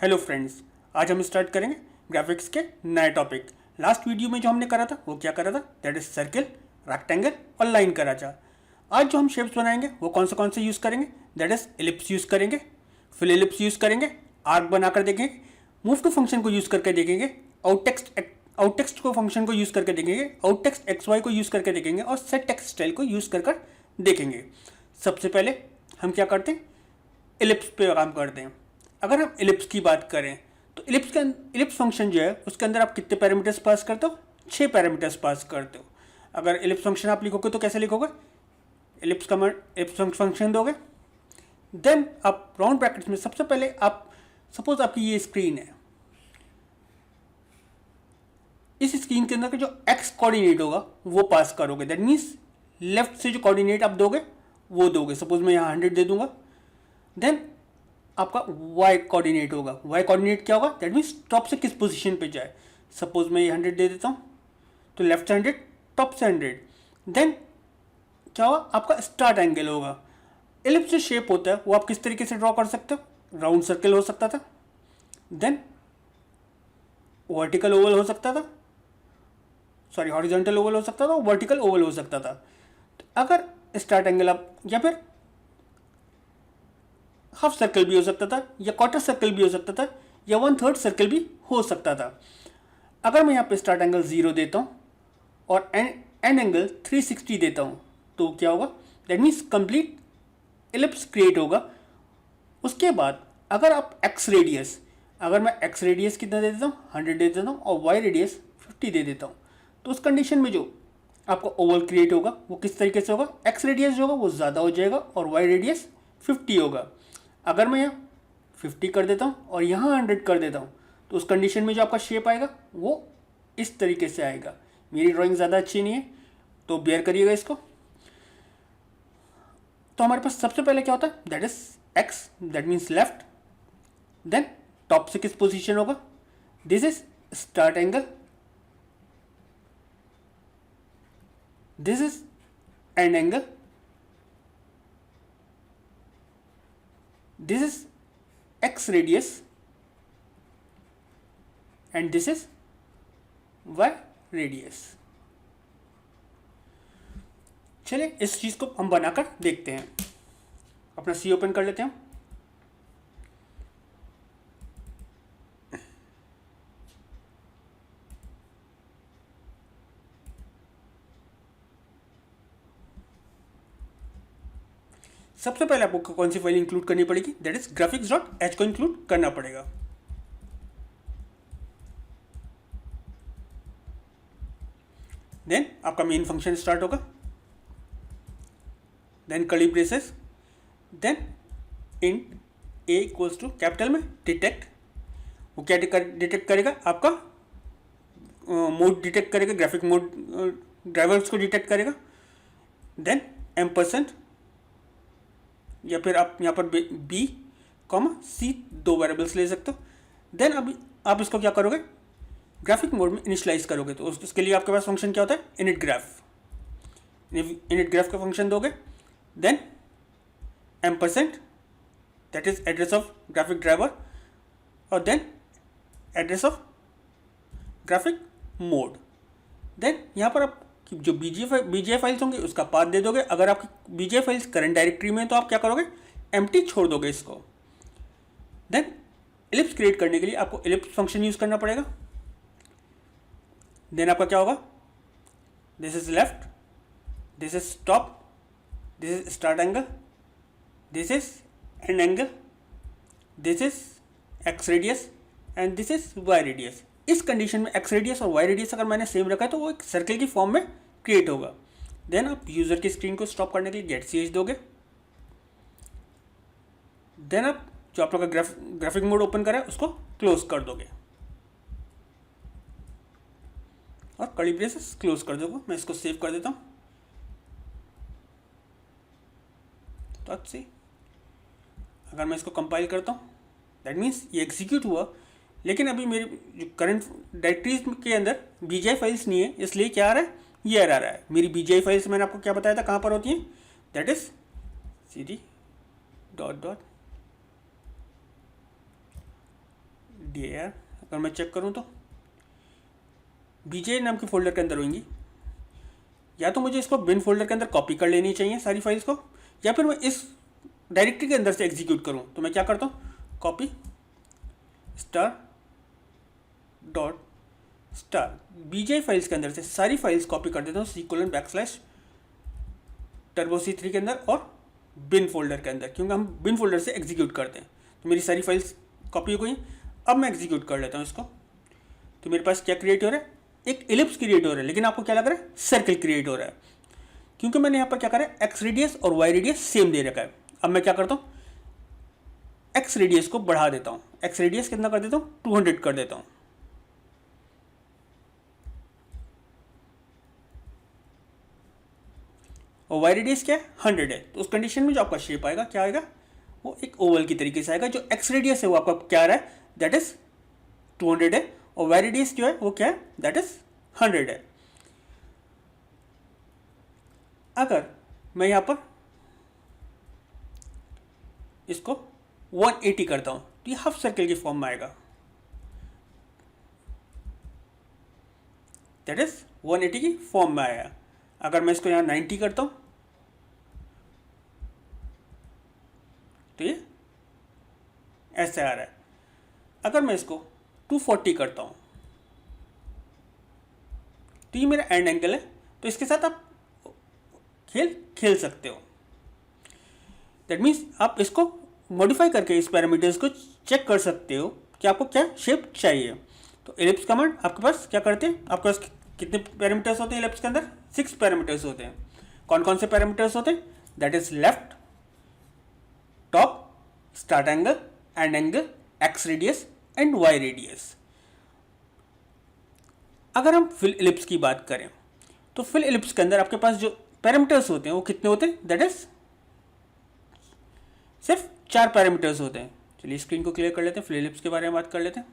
Hello friends, आज हम start करेंगे ग्राफिक्स के नए टॉपिक। लास्ट वीडियो में जो हमने करा था वो क्या करा था, दैट इज सर्किल, रेक्टेंगल और लाइन करा था। आज जो हम शेप्स बनाएंगे वो कौन से यूज़ करेंगे, दैट इज एलिप्स यूज़ करेंगे, फिल एलिप्स यूज़ करेंगे, आर्क बनाकर देखेंगे, मूव टू फंक्शन को यूज़ करके देखेंगे, आउटटेक्स्ट को फंक्शन को यूज़ करके देखेंगे, आउटटेक्स्ट एक्स वाई को यूज़ करके देखेंगे और सेट टेक्स्ट स्टाइल को यूज़ कर देखेंगे। सबसे पहले हम क्या करते हैं, एलिप्स पे काम करते हैं। अगर हम एलिप्स की बात करें तो एलिप्स फंक्शन जो है उसके अंदर आप कितने पैरामीटर्स पास करते हो, 6 पैरामीटर्स पास करते हो। अगर एलिप्स फंक्शन आप लिखोगे तो कैसे लिखोगे, एलिप्स फंक्शन दोगे, देन आप राउंड ब्रैकेट्स में सबसे पहले आप सपोज आपकी ये स्क्रीन है, इस स्क्रीन के अंदर का जो एक्स कोऑर्डिनेट होगा वो पास करोगे। दैट मीन्स लेफ्ट से जो कोऑर्डिनेट आप दोगे वो दोगे। सपोज मैं यहाँ 100 दे दूंगा, देन आपका y कोऑर्डिनेट होगा। y कोऑर्डिनेट क्या होगा, दैट मीन्स टॉप से किस पोजीशन पे जाए। सपोज मैं ये 100 दे देता हूँ तो लेफ्ट से 100, टॉप से 100, देन क्या होगा, आपका स्टार्ट एंगल होगा। एलिप्स जो शेप होता है वो आप किस तरीके से ड्रॉ कर सकते हो, राउंड सर्कल हो सकता था, देन वर्टिकल ओवल हो सकता था, सॉरी हॉरिजॉन्टल ओवल हो सकता था, वर्टिकल ओवल हो सकता था। तो अगर स्टार्ट एंगल आप, या फिर हाफ सर्कल भी हो सकता था, या क्वार्टर सर्कल भी हो सकता था, या 1/3 सर्कल भी हो सकता था। अगर मैं यहाँ पे स्टार्ट एंगल 0 देता हूँ और एंड एंगल 360 देता हूँ तो क्या होगा, that means complete ellipse create होगा। उसके बाद अगर आप एक्स रेडियस, अगर मैं एक्स रेडियस कितना दे देता हूँ, 100 दे देता हूँ और वाई रेडियस 50 दे देता हूँ, तो उस कंडीशन में जो आपका ओवल क्रिएट होगा वो किस तरीके से होगा, एक्स रेडियस जो होगा वो ज़्यादा हो जाएगा और वाई रेडियस 50 होगा। अगर मैं यहाँ 50 कर देता हूँ और यहाँ 100 कर देता हूँ तो उस कंडीशन में जो आपका शेप आएगा वो इस तरीके से आएगा। मेरी ड्राइंग ज़्यादा अच्छी नहीं है तो बेयर करिएगा इसको। तो हमारे पास सबसे पहले क्या होता है, that is X, that means left, then top से किस पोजीशन होगा, this is start angle, this is end angle, this is x radius and this is y radius। चलिए इस चीज को हम बनाकर देखते हैं। अपना सी ओपन कर लेते हैं। सबसे पहले आपको कौन सी फाइल इंक्लूड करनी पड़ेगी, दैट इज graphics.h को इंक्लूड करना पड़ेगा। देन आपका मेन फंक्शन स्टार्ट होगा, then curly braces, then int a equals to capital में डिटेक्ट, वो क्या डिटेक्ट करेगा, आपका मोड डिटेक्ट करेगा, ग्राफिक मोड ड्राइवर्स को डिटेक्ट करेगा। देन एम्परसेंट, या फिर आप यहाँ पर बी कॉमा सी 2 वेरिएबल्स ले सकते हो। देन अभी आप इसको क्या करोगे, ग्राफिक मोड में इनिशियलाइज करोगे। तो उसके लिए आपके पास फंक्शन क्या होता है, इनिट ग्राफ का फंक्शन दोगे, then ampersand, that is address of graphic driver, और then address of graphic mode. Then यहाँ पर आप जो बीजीए फाइल्स होंगे उसका पाथ दे दोगे। अगर आपकी बीजीए फाइल्स करंट डायरेक्टरी में है तो आप क्या करोगे, एम्प्टी छोड़ दोगे इसको। देन एलिप्स क्रिएट करने के लिए आपको एलिप्स फंक्शन यूज करना पड़ेगा। देन आपका क्या होगा, this is left, this is top, this is start angle, this is end angle, this is X radius and this is Y radius. इस कंडीशन में एक्स रेडियस और वाई रेडियस अगर मैंने सेम रखा है तो वो एक सर्कल की फॉर्म में क्रिएट होगा। देन आप यूजर की स्क्रीन को स्टॉप करने के लिए गेट ch दोगे। देन आप जो आप लोग का ग्राफिक मोड ओपन करा है उसको क्लोज कर दोगे और कर्ली ब्रेसेस क्लोज कर दोगे। मैं इसको सेव कर देता हूँ। तो अब से अगर मैं इसको कंपाइल करता हूँ, दैट मीन्स ये एग्जीक्यूट हुआ, लेकिन अभी मेरी जो करंट डायरेक्टरीज के अंदर बीजीआई फाइल्स नहीं है, इसलिए क्या आ रहा है, ये एरर आ रहा है। मेरी बीजीआई फाइल्स मैंने आपको क्या बताया था कहाँ पर होती हैं, दैट इज cd ... dir, अगर मैं चेक करूँ तो बीजे नाम के फोल्डर के अंदर होंगी। या तो मुझे इसको बिन फोल्डर के अंदर कॉपी कर लेनी चाहिए सारी फाइल्स को, या फिर मैं इस डायरेक्टरी के अंदर से एग्जीक्यूट करूँ। तो मैं क्या करता हूँ, कॉपी स्टार डॉट स्टार बीजे फाइल्स के अंदर से सारी फाइल्स कॉपी कर देता हूँ C:\टर्बो C3 के अंदर और बिन फोल्डर के अंदर, क्योंकि हम बिन फोल्डर से एग्जीक्यूट करते हैं। तो मेरी सारी फाइल्स कॉपी हो गई। अब मैं एग्जीक्यूट कर लेता हूँ इसको। तो मेरे पास क्या क्रिएट हो रहा है, एक इलिप्स क्रिएट हो रहा है, लेकिन आपको क्या लग रहा है, सर्कल क्रिएट हो रहा है, क्योंकि मैंने यहाँ पर क्या करा है, एक्स रेडियस और वाई रेडियस सेम दे रखा है। अब मैं क्या करता हूँ, एक्स रेडियस को बढ़ा देता हूँ। एक्स रेडियस कितना कर देता हूँ, 200 कर देता हूँ। और वाई रेडियस क्या है, 100 है। तो उस कंडीशन में जो आपका शेप आएगा क्या आएगा, वो एक ओवल की तरीके से आएगा। जो एक्स रेडियस है वो आपका क्या आ रहा है, दैट इज 200 है, और वाई रेडियस जो है वो क्या है, दैट इज 100 है। अगर मैं यहाँ पर इसको 180 करता हूँ तो ये हाफ सर्कल की फॉर्म में आएगा, दैट इज 180 की फॉर्म में आया। अगर मैं इसको यहाँ 90 करता हूँ तो ये ऐसे आ रहा है। अगर मैं इसको 240 करता हूँ तो ये मेरा एंड एंगल है। तो इसके साथ आप खेल सकते हो। दैट मीन्स आप इसको मॉडिफाई करके इस पैरामीटर्स को चेक कर सकते हो कि आपको क्या शेप चाहिए। तो एलिप्स कमांड आपके पास क्या करते हैं, आपके पास कितने पैरामीटर्स होते हैं एलिप्स के अंदर, 6 पैरामीटर्स होते हैं। कौन कौन से पैरामीटर्स होते हैं, that is left, top, start angle, end angle, X radius and Y radius. अगर हम फिल एलिप्स की बात करें तो फिल एलिप्स के अंदर आपके पास जो पैरामीटर्स होते हैं वो कितने होते हैं, दैट इज सिर्फ 4 पैरामीटर्स होते हैं। चलिए स्क्रीन को क्लियर कर लेते हैं, फिल एलिप्स के बारे में बात कर लेते हैं।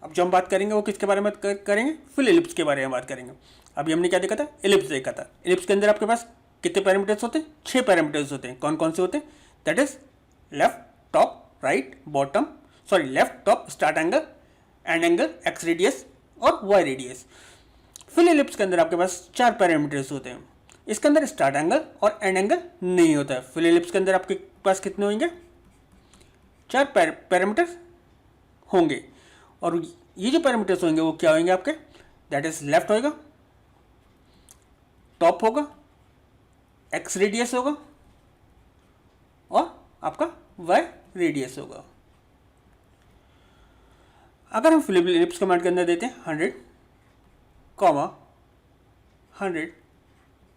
अब जो हम बात करेंगे वो किसके बारे में करेंगे, फिल एलिप्स के बारे में बात करेंगे। अभी हमने क्या देखा था, एलिप्स देखा था। एलिप्स के अंदर आपके पास कितने पैरामीटर्स होते हैं, 6 पैरामीटर्स होते हैं। कौन कौन से होते हैं, that is left, top, right, bottom, sorry left, top, start angle, end angle, X radius और वाई रेडियस। फिल एलिप्स के अंदर आपके पास 4 पैरामीटर्स होते हैं। इसके अंदर स्टार्ट एंगल और एंड एंगल नहीं होता है। फिल एलिप्स के अंदर आपके पास कितने होंगे, 4 पैरामीटर्स होंगे। और ये जो पैरामीटर्स होंगे वो क्या होंगे आपके, दैट इज लेफ्ट होगा, टॉप होगा, एक्स रेडियस होगा और आपका वाई रेडियस होगा। अगर हम फिल एलिप्स कमांड के अंदर देते हैं 100,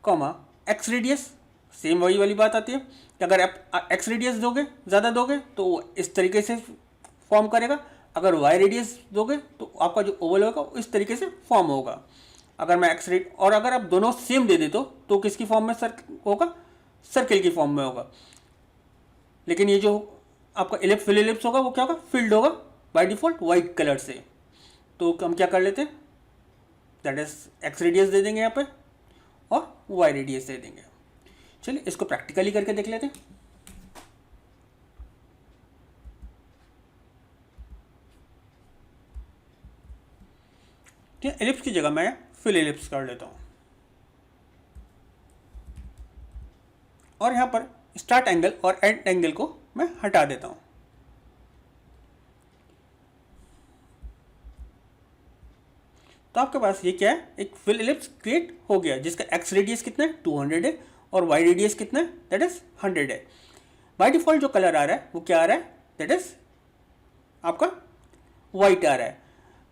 100, एक्स रेडियस, सेम वही वाली बात आती है कि अगर आप एक्स रेडियस दोगे, ज़्यादा दोगे तो वो इस तरीके से फॉर्म करेगा। अगर वाई रेडियस दोगे तो आपका जो ओवल होगा वो इस तरीके से फॉर्म होगा। अगर मैं एक्स रेड और अगर आप दोनों सेम दे दे तो किसकी फॉर्म में होगा, सर्कल की फॉर्म में होगा। लेकिन ये जो आपका फिल एलिप्स होगा वो क्या होगा, फील्ड होगा बाय डिफॉल्ट वाइट कलर से। तो हम क्या कर लेते हैं, दैट इज एक्स रेडियस दे देंगे यहाँ पे और वाई रेडियस दे देंगे। चलिए इसको प्रैक्टिकली करके देख लेते हैं। ठीक है, एलिप्स की जगह मैं फिल एलिप्स कर लेता हूँ और यहाँ पर स्टार्ट एंगल और एंड एंगल को मैं हटा देता हूँ। तो आपके पास ये क्या है, एक फिल एलिप्स क्रिएट हो गया जिसका एक्स रेडियस कितना है, 200 है, और वाई रेडियस कितना है, दैट इज 100 है। बाय डिफॉल्ट जो कलर आ रहा है वो क्या आ रहा है, दैट इज आपका वाइट आ रहा है।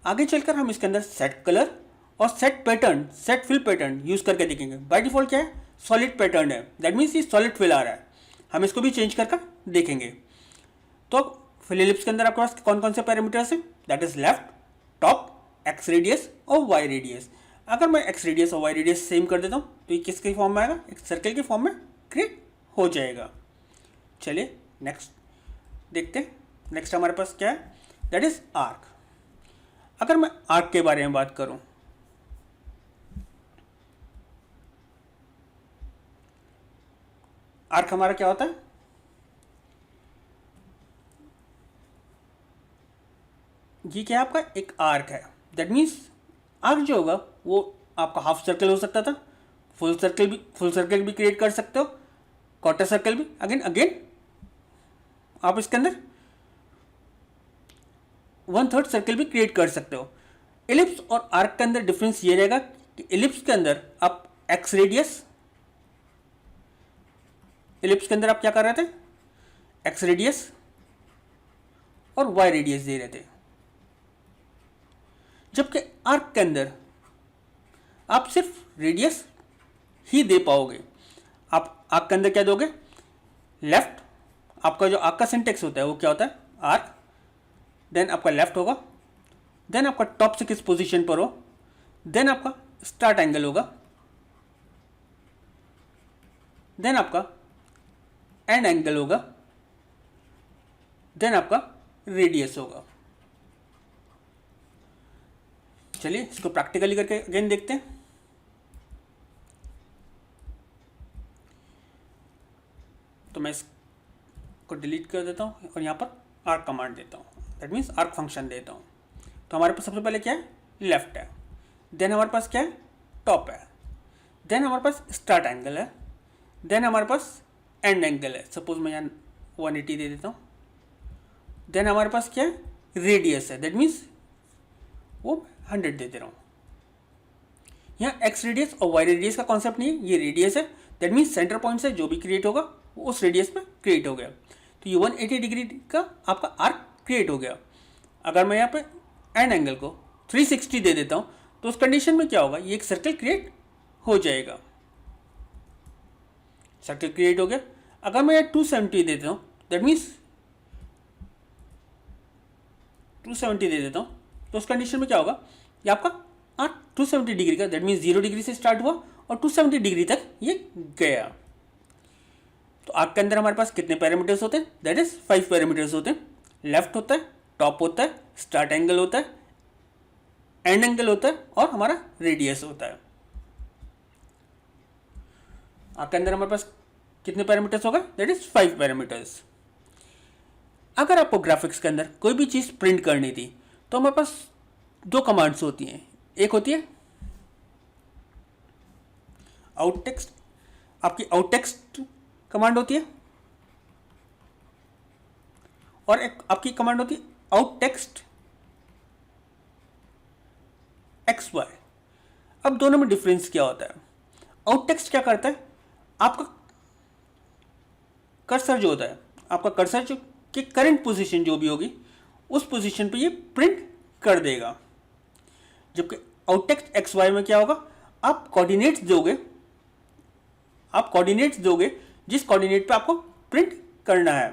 आगे चलकर हम इसके अंदर सेट कलर और set pattern, set fill pattern use करके देखेंगे। बाय डिफॉल्ट क्या है, सॉलिड पैटर्न है, दैट मीन्स ये सॉलिड फिल आ रहा है। हम इसको भी चेंज कर देखेंगे। तो फिल एलिप्स के अंदर आपके पास कौन कौन से पैरामीटर्स हैं, that is left, top, x radius और वाई रेडियस। अगर मैं एक्स रेडियस और वाई रेडियस सेम कर देता हूँ तो ये किसके फॉर्म में आएगा, एक सर्कल के फॉर्म में क्रिएट हो जाएगा। चलिए नेक्स्ट देखते हैं। नेक्स्ट हमारे पास क्या है, दैट इज आर्क। अगर मैं आर्क के बारे में बात करूं, आर्क हमारा क्या होता है, ये क्या है आपका एक आर्क है। दैट मीन्स आर्क जो होगा वो आपका हाफ सर्कल हो सकता था, फुल सर्कल भी क्रिएट कर सकते हो, क्वार्टर सर्कल भी, अगेन अगेन आप इसके अंदर 1/3 सर्कल भी क्रिएट कर सकते हो। एलिप्स और आर्क के अंदर डिफरेंस ये रहेगा कि एलिप्स के अंदर आप एक्स रेडियस, एलिप्स के अंदर आप क्या कर रहे थे, एक्स रेडियस और वाई रेडियस दे रहे थे, जबकि आर्क के अंदर आप सिर्फ रेडियस ही दे पाओगे। आप आर्क के अंदर क्या दोगे, लेफ्ट, आपका जो आर्क का सिंटेक्स होता है वो क्या होता है, आर्क, देन आपका लेफ्ट होगा, देन आपका टॉप से किस पोजीशन पर हो, देन आपका स्टार्ट एंगल होगा, देन आपका एंड एंगल होगा, देन आपका रेडियस होगा। चलिए इसको प्रैक्टिकली करके अगेन देखते हैं। तो मैं इसको डिलीट कर देता हूँ और यहाँ पर आर्क कमांड देता हूँ, दैट मीन्स आर्क फंक्शन देता हूँ। तो हमारे पास सबसे पहले क्या है, लेफ्ट है, देन हमारे पास क्या है, टॉप है, देन हमारे पास स्टार्ट एंगल है, देन हमारे पास एंड एंगल है, सपोज मैं यहाँ 180 दे देता हूँ, देन हमारे पास क्या है, रेडियस है, दैट मीन्स वो 100 दे दे रहा हूँ। यहाँ एक्स रेडियस और वाई रेडियस का कॉन्सेप्ट नहीं है, ये रेडियस है, दैट मीन्स सेंटर पॉइंट से जो भी क्रिएट होगा वो उस रेडियस में क्रिएट हो गया। तो ये 180 डिग्री का आपका आर्क क्रिएट हो गया। अगर मैं यहाँ पे एंड एंगल को 360 दे देता हूँ तो उस कंडीशन में क्या होगा, ये एक सर्कल क्रिएट हो जाएगा, सर्कल क्रिएट हो गया। अगर मैं यहाँ 270 देता हूँ, दैट मीन्स 270 दे देता हूँ तो उस कंडीशन में क्या होगा, ये आपका आर्क 270 डिग्री का, दैट मीन्स 0 डिग्री से स्टार्ट हुआ और 270 डिग्री तक ये गया। तो आर्क के अंदर हमारे पास कितने पैरामीटर्स होते हैं, दैट इज 5 पैरामीटर्स होते हैं। लेफ्ट होता है, टॉप होता है, स्टार्ट एंगल होता है, एंड एंगल होता है और हमारा रेडियस होता है। आर्क के अंदर हमारे पास कितने पैरामीटर्स होगा, दैट इज 5 पैरामीटर्स। अगर आपको ग्राफिक्स के अंदर कोई भी चीज़ प्रिंट करनी थी तो हमारे पास दो कमांड्स होती हैं, एक होती है आउट टेक्स्ट, आपकी आउट टेक्स्ट कमांड होती है, और एक आपकी कमांड होती है आउट टेक्स्ट एक्स वाई। अब दोनों में डिफरेंस क्या होता है, आउट टेक्स्ट क्या करता है, आपका कर्सर जो होता है, आपका कर्सर जो कि करंट पोजीशन जो भी होगी उस पोजीशन पे ये प्रिंट कर देगा। जबकि आउट टेक्स्ट एक्स वाई में क्या होगा, आप कोऑर्डिनेट्स दोगे, जिस कोऑर्डिनेट पे आपको प्रिंट करना है।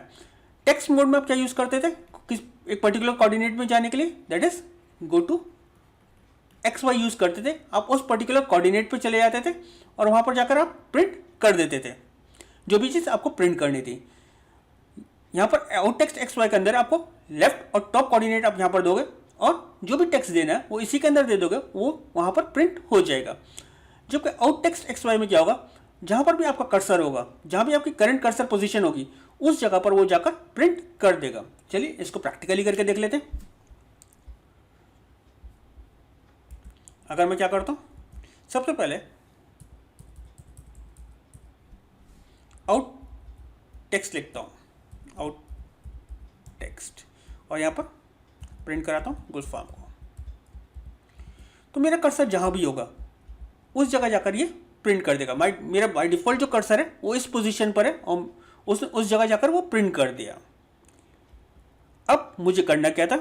टेक्स्ट मोड में आप क्या यूज करते थे, किस एक पर्टिकुलर कोऑर्डिनेट में जाने के लिए, that is go to X Y use करते थे। आप उस पर्टिकुलर कोऑर्डिनेट पे चले जाते थे और वहां पर जाकर आप प्रिंट कर देते थे जो भी चीज़ आपको प्रिंट करनी थी। यहाँ पर आउट टेक्स्ट एक्स वाई के अंदर आपको लेफ्ट और टॉप कोऑर्डिनेट आप यहाँ पर दोगे और जो भी टेक्स्ट देना है वो इसी के अंदर दे दोगे, वो वहाँ पर प्रिंट हो जाएगा। जबकि आउट टेक्स्ट एक्स वाई में क्या होगा, जहाँ पर भी आपका कर्सर होगा, जहाँ भी आपकी करंट कर्सर पोजीशन होगी उस जगह पर वो जाकर प्रिंट कर देगा। चलिए इसको प्रैक्टिकली करके देख लेते हैं। अगर मैं क्या करता हूँ, सबसे पहले आउट टेक्स्ट लिखता हूँ, आउट टेक्स्ट, और यहाँ पर प्रिंट कराता हूँ गुलफाम को। तो मेरा कर्सर जहाँ भी होगा उस जगह जाकर ये प्रिंट कर देगा। मेरा बाय डिफ़ॉल्ट जो कर्सर है वो इस पोजीशन पर है और उस जगह जाकर वो प्रिंट कर दिया। अब मुझे करना क्या था,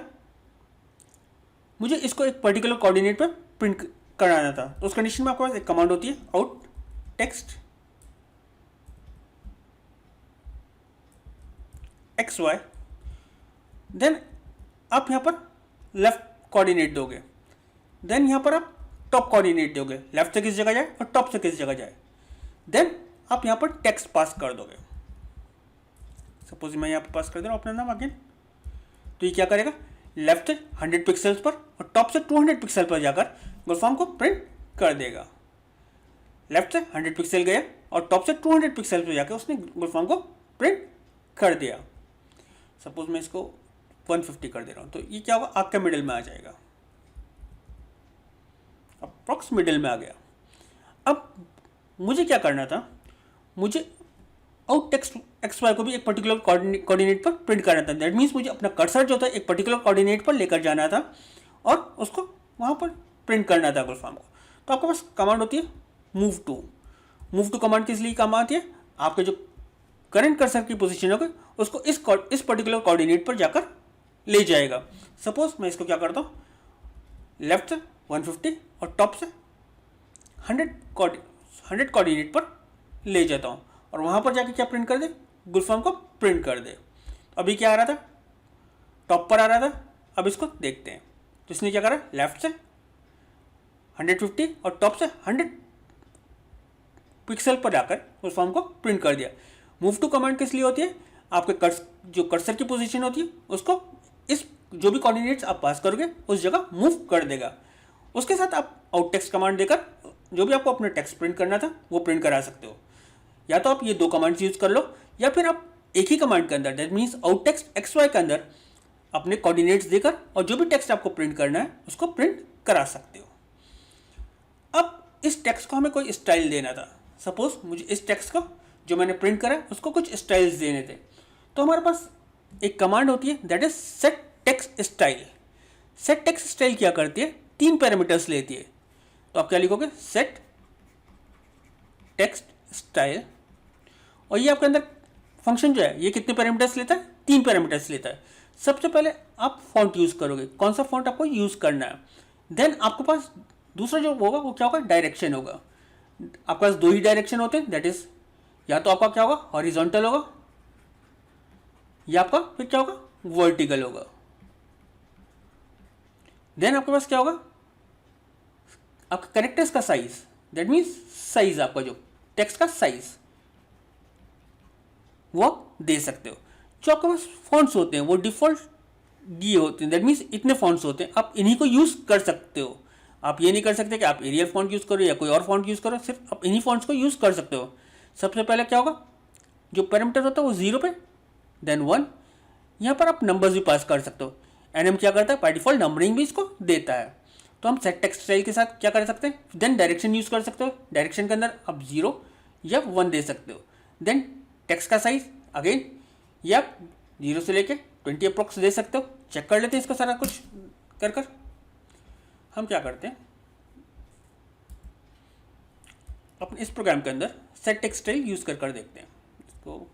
मुझे इसको एक पर्टिकुलर कोऑर्डिनेट पर प्रिंट कराना था। तो उस कंडीशन में आपके पास एक कमांड होती है out text X Y, then आप यहाँ पर लेफ्ट कोऑर्डिनेट दोगे, देन यहाँ पर आप टॉप कोऑर्डिनेट दोगे, लेफ्ट से किस जगह जाए और टॉप से किस जगह जाए, देन आप यहाँ पर टेक्स्ट पास कर दोगे। सपोज मैं यहाँ पर पास कर दे रहा हूँ अपना नाम अगेन, तो ये क्या करेगा, लेफ्ट से 100 पिक्सल्स पर और टॉप से 200 पिक्सल पर जाकर गुलफाम को प्रिंट कर देगा। लेफ्ट से 100 पिक्सल गया और टॉप से 200 पिक्सल पर जाकर उसने गुलफाम को प्रिंट कर दिया। सपोज मैं इसको 150 कर दे रहा हूँ, तो ये क्या होगा, आपके मिडिल में आ जाएगा, अप्रॉक्स मिडिल में आ गया। अब मुझे क्या करना था, मुझे आउट टेक्स्ट एक्स वाई को भी एक पर्टिकुलर कोऑर्डिनेट पर प्रिंट करना था। दैट मीन्स मुझे अपना कर्सर जो था एक पर्टिकुलर कोऑर्डिनेट पर लेकर जाना था और उसको वहाँ पर प्रिंट करना था गूगल फॉर्म को। तो आपके पास कमांड होती है move to. Move to command किस लिए काम आती है, आपके जो करंट कर्सर की पोजीशन होगी उसको इस पर्टिकुलर कोऑर्डिनेट पर जाकर ले जाएगा। सपोज मैं इसको क्या करता हूँ, लेफ्ट से 150 और टॉप से 100 कोऑर्डिनेट पर ले जाता हूँ और वहाँ पर जाके क्या प्रिंट कर दे, गूगल फॉर्म को प्रिंट कर दे। अभी क्या आ रहा था, टॉप पर आ रहा था, अब इसको देखते हैं। तो इसने क्या करा, लेफ्ट से 150 और टॉप से 100 पिक्सल पर जाकर उस फॉर्म को प्रिंट कर दिया। मूव टू कमांड किस लिए होती है, आपके जो कर्सर की पोजीशन होती है उसको इस जो भी कोऑर्डिनेट्स आप पास करोगे उस जगह मूव कर देगा। उसके साथ आप आउट टेक्स्ट कमांड देकर जो भी आपको अपना टेक्स्ट प्रिंट करना था वो प्रिंट करा सकते हो। या तो आप ये दो कमांड्स यूज कर लो या फिर आप एक ही कमांड के अंदर, that means out text X Y के अंदर अपने कोऑर्डिनेट्स देकर और जो भी टेक्स्ट आपको प्रिंट करना है उसको प्रिंट करा सकते हो। अब इस टेक्स्ट को हमें कोई स्टाइल देना था। सपोज मुझे इस टेक्स्ट को जो मैंने प्रिंट करा उसको कुछ स्टाइल्स देने थे, तो हमारे पास एक कमांड होती है that is set text style. Set text style क्या करती है, 3 पैरामीटर्स लेती है। तो आप क्या लिखोगे, सेट टेक्स्ट स्टाइल, और ये आपके अंदर फंक्शन जो है ये कितने पैरामीटर्स लेता है, 3 पैरामीटर्स लेता है। सबसे पहले आप फॉन्ट यूज़ करोगे, कौन सा फॉन्ट आपको यूज़ करना है। देन आपके पास दूसरा जो होगा वो क्या होगा, डायरेक्शन होगा। आपके पास 2 ही डायरेक्शन होते हैं, दैट इज या तो आपका क्या होगा हॉरिजॉन्टल होगा या आपका फिर क्या होगा वर्टिकल होगा। देन आपके पास क्या होगा, आपका कैरेक्टर्स का साइज, दैट मीन्स साइज, आपका जो टेक्स्ट का साइज वो आप दे सकते हो। जो आपके पास फॉन्ट्स होते हैं वो डिफॉल्ट दिए होते हैं, दैट मीन्स इतने फॉन्ट्स होते हैं, आप इन्हीं को यूज़ कर सकते हो। आप ये नहीं कर सकते कि आप एरियल फॉन्ट यूज़ करो या कोई और फॉन्ट यूज़ करो, सिर्फ आप इन्हीं फॉन्ट्स को यूज़ कर सकते हो। सबसे पहले क्या होगा, जो पैरामीटर होता है वो 0 पे, देन 1। यहाँ पर आप नंबर्स भी पास कर सकते हो। एनएम क्या करता है, बाय डिफॉल्ट नंबरिंग भी इसको देता है। तो हम सेट टेक्स्ट स्टाइल के साथ क्या कर सकते हैं, देन डायरेक्शन यूज़ कर सकते हो। डायरेक्शन के अंदर आप 0 या 1 दे सकते हो। देन टेक्स्ट का साइज अगेन ये आप 0 से लेके 20 अप्रोक्स दे सकते हो। चेक कर लेते हैं इसको सारा कुछ कर हम क्या करते हैं, अपने इस प्रोग्राम के अंदर सेट टेक्स्ट स्टाइल यूज़ कर देखते हैं इसको।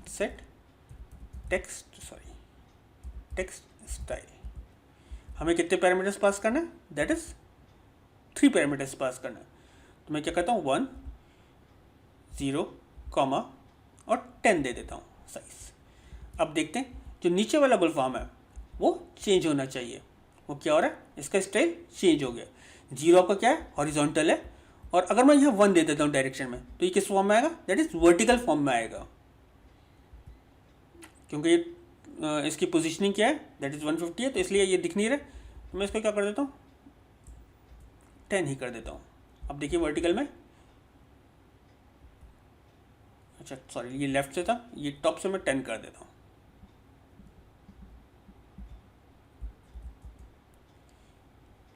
सेट टेक्स्ट स्टाइल, हमें कितने पैरामीटर्स पास करना है, दैट इज 3 पैरामीटर्स पास करना है। तो मैं क्या करता हूँ 1 0 कॉमा और 10 दे देता हूँ साइज। अब देखते हैं जो नीचे वाला गूगल फॉर्म है वो चेंज होना चाहिए। वो क्या हो रहा है, इसका स्टाइल चेंज हो गया। 0 आपका क्या है, हॉरिजॉन्टल है, और अगर मैं यहाँ 1 दे देता हूँ डायरेक्शन में तो ये किस फॉर्म में आएगा, दैट इज वर्टिकल फॉर्म में आएगा। क्योंकि ये इसकी पोजीशनिंग क्या है, दैट इज 150 है, तो इसलिए ये दिख नहीं रहा। तो मैं इसको क्या कर देता हूँ 10 ही कर देता हूँ। अब देखिए वर्टिकल में, अच्छा सॉरी ये लेफ्ट से था, ये टॉप से मैं 10 कर देता हूँ।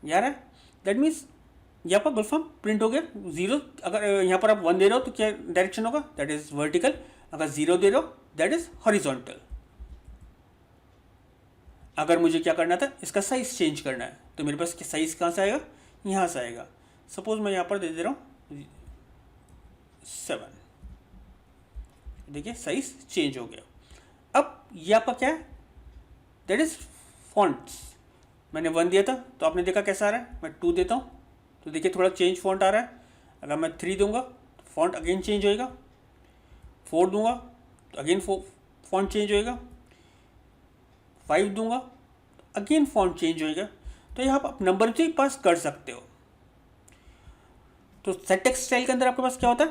यार है, दैट मीन्स यहाँ पर गूगल फॉर्म प्रिंट हो गया। 0 अगर यहाँ पर आप 1 दे रहे हो तो क्या डायरेक्शन होगा, दैट इज वर्टिकल। अगर 0 दे रहे हो दैट इज हॉरिजॉन्टल। अगर मुझे क्या करना था, इसका साइज चेंज करना है, तो मेरे पास साइज कहाँ से आएगा, यहाँ से आएगा। सपोज मैं यहाँ पर दे रहा हूँ 7, देखिए साइज चेंज हो गया। अब ये आपका क्या है, दैट इज फॉन्ट्स। मैंने 1 दिया था तो आपने देखा कैसा आ रहा है, मैं 2 देता हूँ तो देखिए थोड़ा चेंज फॉन्ट आ रहा है। अगर मैं 3 दूंगा तो फॉन्ट अगेन चेंज होएगा। 4 दूंगा तो अगेन फॉन्ट चेंज होएगा। 5 दूंगा तो अगेन फॉन्ट चेंज होएगा। तो यहाँ आप नंबर से ही पास कर सकते हो। तो सेट टेक्स्ट स्टाइल के अंदर आपके पास क्या होता है,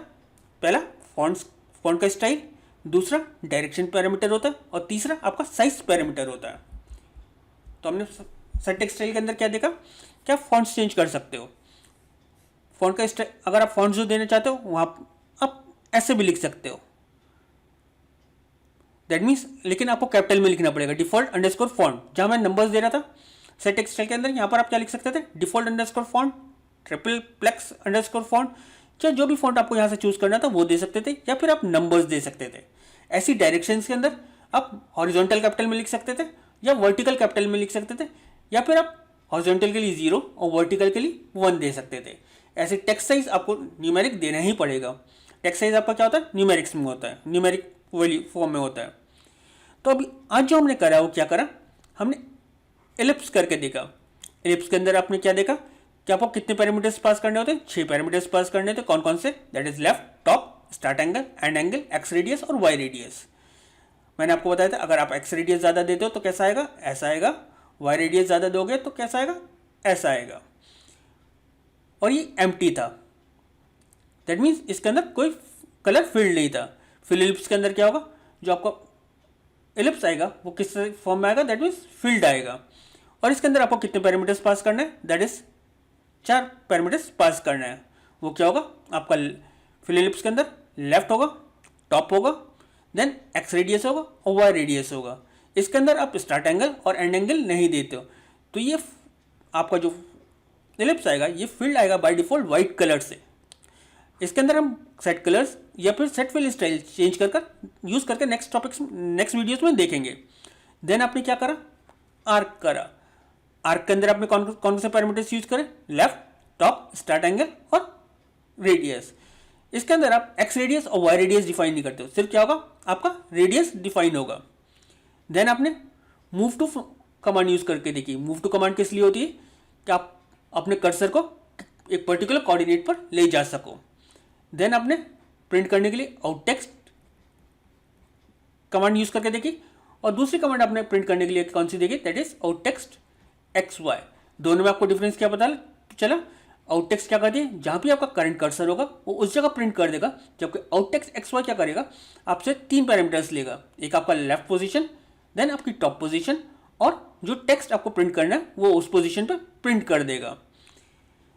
पहला फॉन्ट का स्टाइल, दूसरा डायरेक्शन पैरामीटर होता है, और तीसरा आपका साइज पैरामीटर होता है। तो हमने सेट टेक्स्ट स्टाइल के अंदर क्या देखा, क्या फॉन्ट्स चेंज कर सकते हो। फॉन्ट का स्टाइल, अगर आप फॉन्ट जो देना चाहते हो वहाँ आप ऐसे भी लिख सकते हो, दैट मीन्स लेकिन आपको कैपिटल में लिखना पड़ेगा, डिफॉल्ट अंडरस्कोर फॉन्ट। जहाँ मैं नंबर्स दे रहा था सेट टेक्सटाइल के अंदर, यहाँ पर आप क्या लिख सकते थे, default underscore font, triplex underscore font, चाहे जो भी फॉन्ट आपको यहाँ से चूज करना था वो दे सकते थे, या फिर आप नंबर्स दे सकते थे। ऐसी डायरेक्शंस के अंदर आप हॉरिजॉन्टल कैपिटल में लिख सकते थे, या वर्टिकल कैपिटल में लिख सकते थे, या फिर आप हॉरिजॉन्टल के लिए 0 और वर्टिकल के लिए 1 दे सकते थे। ऐसे टेक्स्ट साइज आपको न्यूमेरिक देना ही पड़ेगा। टेक्स्ट साइज आपका क्या होता है, न्यूमेरिक्स में होता है, न्यूमेरिक वैल्यू फॉर्म में होता है। तो अभी आज जो हमने करा वो क्या करा, हमने एलिप्स करके देखा। एलिप्स के अंदर आपने क्या देखा कि आपको कितने पैरामीटर्स पास करने होते हैं, 6 पैरामीटर्स पास करने थे। कौन कौन से, that is left, top, start angle, end angle, X radius और वाई रेडियस। मैंने आपको बताया था अगर आप एक्स रेडियस ज़्यादा देते हो तो कैसा आएगा, ऐसा आएगा, वाई रेडियस ज़्यादा दोगे तो कैसा आएगा, ऐसा आएगा। और ये एम्प्टी था, दैट मीन्स इसके अंदर कोई कलर फील्ड नहीं था। फिल एलिप्स के अंदर क्या होगा, जो आपका एलिप्स आएगा वो किस फॉर्म में आएगा, दैट मीन्स फील्ड आएगा। और इसके अंदर आपको कितने पैरामीटर्स पास करना है, दैट इज 4 पैरामीटर्स पास करना है। वो क्या होगा आपका, फिल एलिप्स के अंदर लेफ्ट होगा, टॉप होगा, देन एक्स रेडियस होगा और वाई रेडियस होगा। इसके अंदर आप स्टार्ट एंगल और एंड एंगल नहीं देते हो, तो ये आपका जो एलिप्स आएगा ये फील्ड आएगा बाय डिफॉल्ट वाइट कलर से। इसके अंदर हम सेट कलर्स या फिर सेट फिल स्टाइल चेंज कर यूज़ करके नेक्स्ट टॉपिक्स नेक्स्ट वीडियोस में देखेंगे। देन आपने क्या करा, आर्क करा। आर्क के अंदर आपने कौन से पैरामीटर्स यूज करें, लेफ्ट, टॉप, स्टार्ट एंगल और रेडियस। इसके अंदर आप एक्स रेडियस और वाई रेडियस डिफाइन नहीं करते हो, सिर्फ क्या होगा आपका रेडियस डिफाइन होगा। देन आपने मूव टू कमांड यूज करके देखी। मूव टू कमांड किस लिए होती है कि आप अपने कर्सर को एक पर्टिकुलर कोऑर्डिनेट पर ले जा सको। देन आपने प्रिंट करने के लिए आउट टेक्स्ट कमांड यूज करके देखी, और दूसरी कमांड आपने प्रिंट करने के लिए कौन सी देखी, that is out text X Y. दोनों में आपको डिफरेंस क्या पता चला, आउट टेक्स्ट क्या करती है, जहां भी आपका करंट कर्सर होगा वो उस जगह प्रिंट कर देगा, जबकि आउट टेक्स्ट एक्स वाई क्या करेगा, आपसे 3 पैरामीटर्स लेगा, एक आपका लेफ्ट पोजीशन, देन आपकी टॉप पोजीशन, और जो टेक्स्ट आपको प्रिंट करना है वो उस पोजीशन पर प्रिंट कर देगा।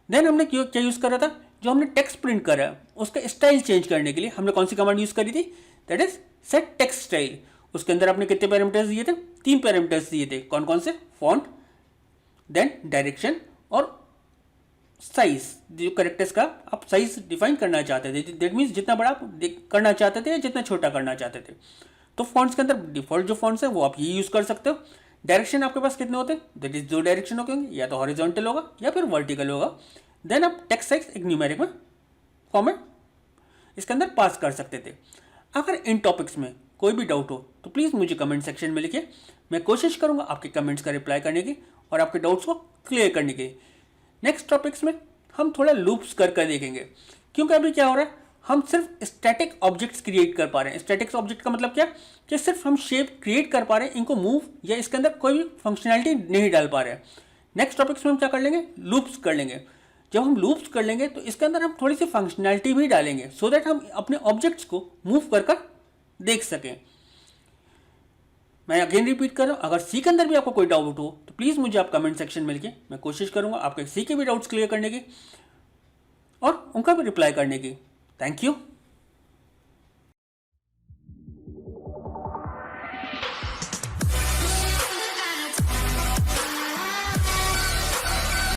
देन हमने क्या यूज करा था, जो हमने टेक्स्ट प्रिंट करा है उसका स्टाइल चेंज करने के लिए हमने कौन सी कमांड यूज करी थी, that is set text style. उसके अंदर आपने कितने पैरामीटर्स दिए थे, 3 पैरामीटर्स दिए थे। कौन कौन से, फॉन्ट, देन डायरेक्शन और साइज। जो कैरेक्टर्स का आप साइज डिफाइन करना चाहते थे, दैट मीन्स जितना बड़ा आप करना चाहते थे या जितना छोटा करना चाहते थे। तो फॉन्ट्स के अंदर डिफॉल्ट जो फॉन्ट्स है वो आप ये यूज कर सकते हो। डायरेक्शन आपके पास कितने होते हैं, दैट इज 2 डायरेक्शन होंगे, या तो हॉरिजॉन्टल होगा या फिर वर्टिकल होगा। देन आप टेक्स्ट साइज एक न्यूमेरिक में फॉर्मेट इसके अंदर पास कर सकते थे। अगर इन टॉपिक्स में कोई भी डाउट हो तो प्लीज़ मुझे कमेंट सेक्शन में लिखिए, मैं कोशिश करूंगा आपके कमेंट्स का रिप्लाई करने की और आपके डाउट्स को क्लियर करने की। नेक्स्ट टॉपिक्स में हम थोड़ा लूप्स कर देखेंगे, क्योंकि अभी क्या हो रहा है, हम सिर्फ स्टैटिक ऑब्जेक्ट्स क्रिएट कर पा रहे हैं। स्टैटिक ऑब्जेक्ट का मतलब क्या, कि सिर्फ हम शेप क्रिएट कर पा रहे हैं, इनको मूव या इसके अंदर कोई भी फंक्शनैलिटी नहीं डाल पा रहे हैं। नेक्स्ट टॉपिक्स में हम क्या कर लेंगे, लूप्स कर लेंगे। जब हम लूप्स कर लेंगे तो इसके अंदर हम थोड़ी सी फंक्शनैलिटी भी डालेंगे, सो दैट हम अपने ऑब्जेक्ट्स को मूव कर देख सकें। मैं अगेन रिपीट कर रहा हूँ, अगर सी के अंदर भी आपको कोई डाउट हो तो प्लीज़ मुझे आप कमेंट सेक्शन में लिखिए, मैं कोशिश करूँगा आपके सी के भी डाउट्स क्लियर करने की और उनका भी रिप्लाई करने की। Thank you.